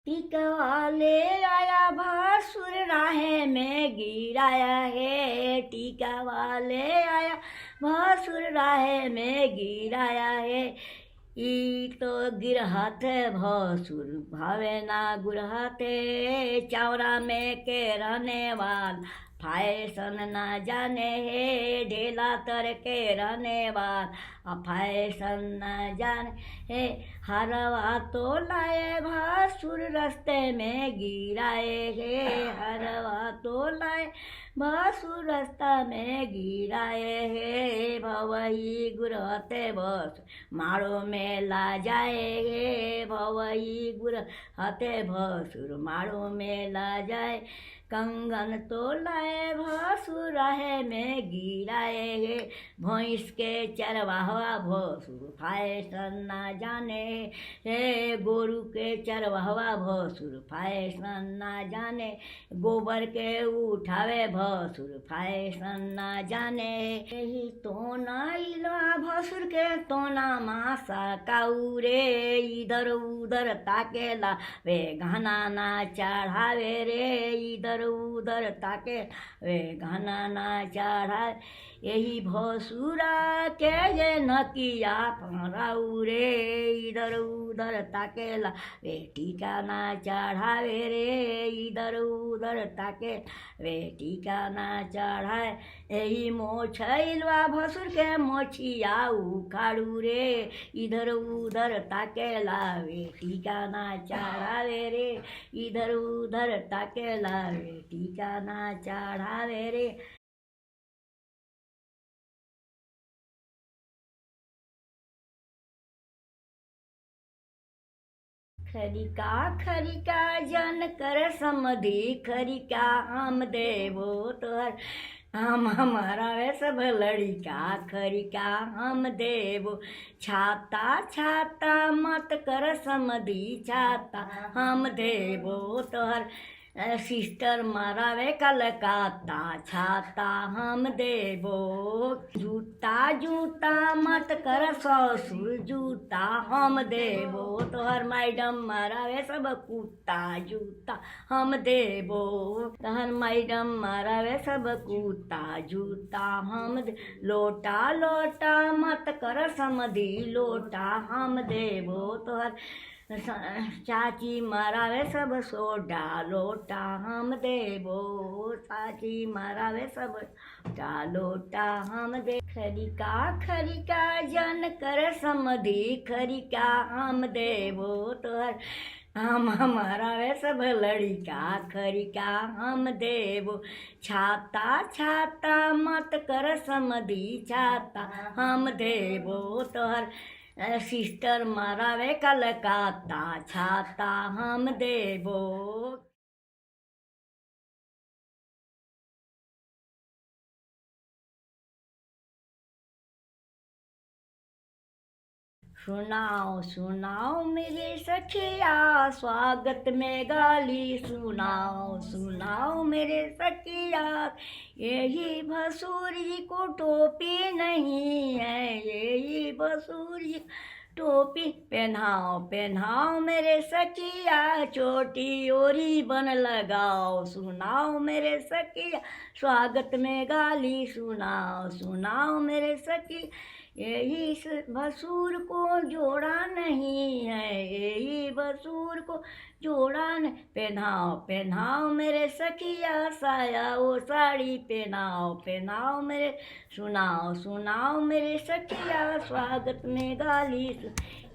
टीका ले आया भासुर राहे में गिराया है। टीका वाले आया भासुर राहे में गिराया है। ई तो गिरहते भसुर भावे ना गुरहते। चावरा में के रहने वाल फैशन ना जाने है। ढेला तर के रहने वाल फैशन न जाने है। हरवा तो लाए भासुर रास्ते में गिराए है। हरवा तो लाए भासुर रास्ता में गिराए है। भवई गुरहते बस मारो में ला जाएगे। भवई गुरहते भसुर मारो में ला जाए। कंगन तो लाए भसुर राहे में गिराए। भैंस के चरवाहवा भसुर फैशन ना जाने हे। गोरु के चरवाहवा भसुर फैशन ना जाने। गोबर के उठावे भसुर फैशन ना जाने। यही तो नाइला भसुर के तोना मासा काउरे। इधर उधर ताकेला वे घना ना चढ़ावे रे। इधर उधर ताके वे घना ना चढ़ावे। यही भसुरा के ये नकिया फराऊ रे। इधर उधर ताकेला वे टीका ना चढ़ावे रे। इधर उधर ताके वे टीका ना चढ़ाए। यही मोछैलवा भसुर के मोछिया उखाड़ू रे। इधर उधर ताकेला वे टीका ना चढ़ावे रे। इधर उधर ताकेला वे टीका ना चढ़ावे रे। खरिका जन कर समधि। खरिका हम देवो तोहर हम हमारा वे सब लड़िका। खरिका हम देवो छाता छाता मत कर समधि। छाता हम देवो तोहर सिस्टर मारावे कलकत्ता। छाता हम देवो जूता जूता मत कर ससुर। जूता हम देवो तोहर मैडम मारावे सब कुत्ता। जूता हम देवो तोहर मैडम मारावे सब कुत्ता। जूता हम दे लोटा लोटा मत कर समधि। लोटा हम देवो तोहर चाची मरावे सब सोडा। लोटा हम देवो चाची मरावे सब लोटा हम दे। खरिका जन कर समधि। खरिका हम देवो तोहर हम हमारा वे सब लड़िका। खरिका हम देवो छाता छाता मत कर समधि। छाता हम देवो तोहर सिस्टर मारावे कलकत्ता। छाता हम देवो। सुनाओ सुनाओ मेरे सखिया स्वागत में गाली। सुनाओ सुनाओ मेरे सखिया यही भसूरी को टोपी नहीं है। यही भसूरी टोपी पहनाओ पहनाओ मेरे सखिया। चोटी ओरी बन लगाओ। सुनाओ मेरे सखिया स्वागत में गाली। सुनाओ सुनाओ मेरे सखी यही भसूर को जोड़ा नहीं है। यही भसूर को जोड़ा नहीं। पहनाओ पहनाओ मेरे सखिया साया वो साड़ी। पहनाओ पहनाओ मेरे सुनाओ सुनाओ मेरे सखिया स्वागत में गाली।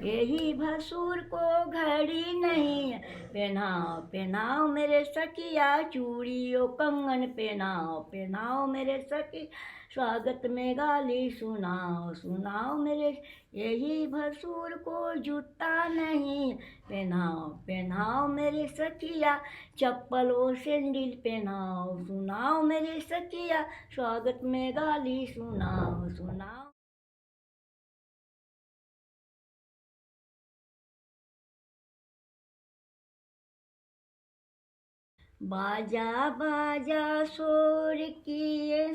यही भसूर को घड़ी नहीं है। पहनाओ पहनाओ मेरे सखिया चूड़ी ओ कंगन। पहनाओ पहनाओ मेरे सखी स्वागत में गाली। सुनाओ सुनाओ मेरे यही भसूर को जूता नहीं। पहनाओ पहनाओ मेरे सखिया चप्पल और सैंडल। पहनाओ सुनाओ मेरे सखिया स्वागत में गाली। सुनाओ सुनाओ। बाजा बाजा शोर किए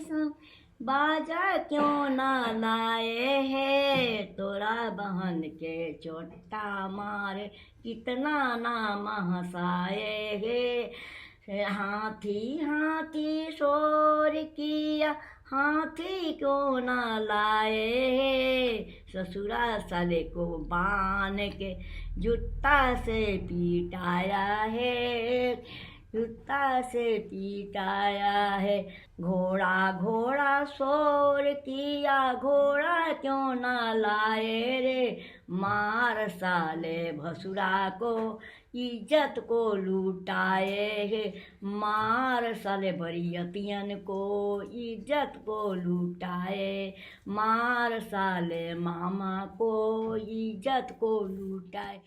बाजा क्यों ना लाए है, तोरा बहन के चोटा मारे कितना नाम हंसाए है। हाथी हाथी शोर किया, हाथी क्यों ना लाए है, ससुरा साले को बांध के जूता से पीटाया है, जूता से पीटाया है। घोड़ा घोड़ा शोर किया, घोड़ा क्यों ना लाए रे, मार साले भसुरा को इज्जत को लूटाए है, मार साले बरियतियन को इज्जत को लूटाए, मार साले मामा को इज्जत को लूटाए।